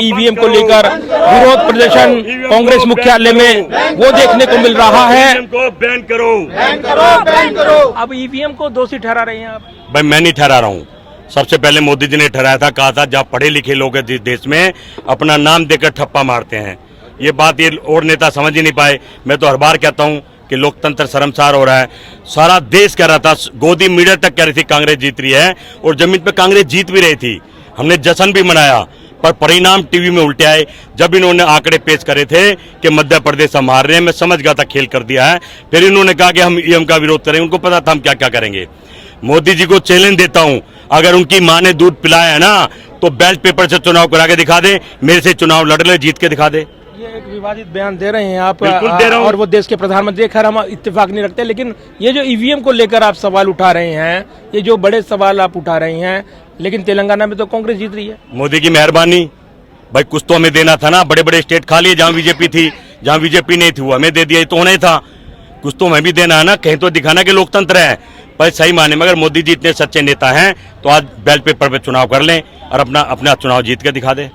EVM को लेकर विरोध प्रदर्शन कांग्रेस मुख्यालय में वो देखने को मिल रहा है। को बैन करो, बैन करो, बैन करो। अब ईवीएम को दोषी ठहरा रहे हैं आप? भाई मैं नहीं ठहरा रहा हूँ। सबसे पहले मोदी जी ने ठहराया था, कहा था जब पढ़े लिखे लोग हैं जिस देश में अपना नाम देकर ठप्पा मारते हैं। ये बात ये और नेता समझ ही नहीं पाए। मैं तो हर बार कहता हूँ कि लोकतंत्र शर्मसार हो रहा है। सारा देश कह रहा था, गोदी मीडिया तक कह रही थी कांग्रेस जीत रही है, और जमीन पे कांग्रेस जीत भी रही थी। हमने जश्न भी मनाया, पर परिणाम टीवी में उल्टे आए। जब इन्होंने आंकड़े पेश करे थे कि मध्य प्रदेश हम हार रहे हैं, मैं समझ गया था खेल कर दिया है। फिर इन्होंने कहा कि हम ईवीएम का विरोध करेंगे। उनको पता था हम क्या क्या करेंगे। मोदी जी को चैलेंज देता हूं, अगर उनकी मां ने दूध पिलाया है ना, तो बैलेट पेपर से चुनाव करा के दिखा दे, मेरे से चुनाव लड़ ले, जीत के दिखा दे। ये एक विवादित बयान दे रहे हैं आप। बिल्कुल दे रहा हूं। और वो देश के प्रधानमंत्री, खैर हम इत्तेफाक नहीं रखते, लेकिन ये जो ईवीएम को लेकर आप सवाल उठा रहे हैं, ये जो बड़े सवाल आप उठा रहे हैं, लेकिन तेलंगाना में तो कांग्रेस जीत रही है। मोदी की मेहरबानी। भाई कुछ तो हमें देना था ना। बड़े बड़े स्टेट खा लिए जहां बीजेपी थी, जहां बीजेपी नहीं थी वो हमें दे दिया। ये तो होना ही था। कुछ तो हमें भी देना है ना, कहीं तो दिखाना कि लोकतंत्र है। पर सही माने में अगर मोदी जी इतने सच्चे नेता हैं तो आज बैलेट पेपर पे चुनाव कर लें और अपना चुनाव जीत के दिखा दे।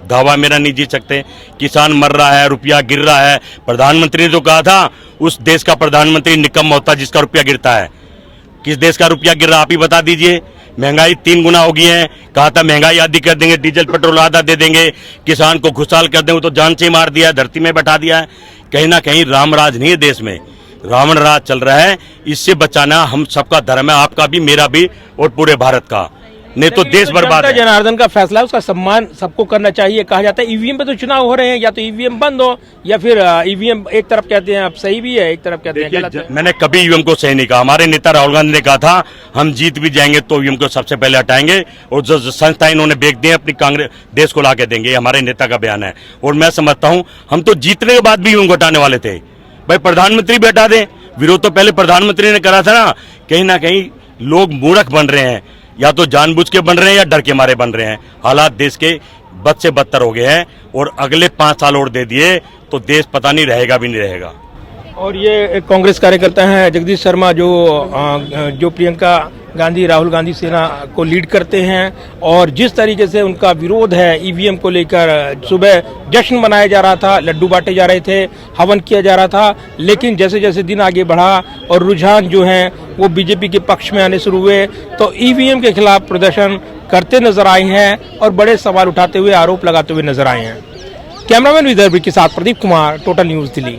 दावा मेरा नहीं जीत सकते। किसान मर रहा है, रुपया गिर रहा है। प्रधानमंत्री ने तो कहा था उस देश का प्रधानमंत्री निकम्मा होता जिसका रुपया गिरता है। किस देश का रुपया गिर रहा आप ही बता दीजिए। महंगाई 3 गुना हो गई है। कहा था महंगाई आधी कर देंगे, डीजल पेट्रोल आधा दे देंगे, किसान को खुशहाल कर देंगे, तो जान से मार दिया है, धरती में बैठा दिया है। कहीं ना कहीं रामराज नहीं है देश में, रावण राज चल रहा है। इससे बचाना हम सबका धर्म है, आपका भी, मेरा भी और पूरे भारत का। नहीं तो देश बर्बाद है। जनार्दन का फैसला है, उसका सम्मान सबको करना चाहिए। कहा जाता है ईवीएम पे तो चुनाव हो रहे हैं, या तो ईवीएम बंद हो या फिर ईवीएम एक तरफ कहते हैं आप सही भी है, एक तरफ कहते हैं गलत है। मैंने कभी ईवीएम को सही नहीं कहा। हमारे नेता राहुल गांधी ने कहा था हम जीत भी जाएंगे तो ईवीएम को सबसे पहले हटाएंगे, और जो संस्था इन्होंने बेच दी अपनी कांग्रेस देश को ला के देंगे। हमारे नेता का बयान है। और मैं समझता हूँ हम तो जीतने के बाद भी ईवीएम को हटाने वाले थे। भाई प्रधानमंत्री भी हटा दें। विरोध तो पहले प्रधानमंत्री ने करा था ना। कहीं लोग मूर्ख बन रहे हैं, या तो जानबूझ के बन रहे हैं या डर के मारे बन रहे हैं। हालात देश के बद से बदतर हो गए हैं, और अगले 5 साल और दे दिए तो देश पता नहीं रहेगा भी नहीं रहेगा। और ये कांग्रेस कार्यकर्ता हैं जगदीश शर्मा, जो प्रियंका गांधी राहुल गांधी सेना को लीड करते हैं, और जिस तरीके से उनका विरोध है ईवीएम को लेकर, सुबह जश्न मनाया जा रहा था, लड्डू बांटे जा रहे थे, हवन किया जा रहा था, लेकिन जैसे जैसे दिन आगे बढ़ा और रुझान जो हैं वो बीजेपी के पक्ष में आने शुरू हुए, तो ईवीएम के खिलाफ प्रदर्शन करते नजर आए हैं और बड़े सवाल उठाते हुए, आरोप लगाते हुए नजर आए हैं। कैमरामैन विदर्भ के साथ प्रदीप कुमार, टोटल न्यूज दिल्ली।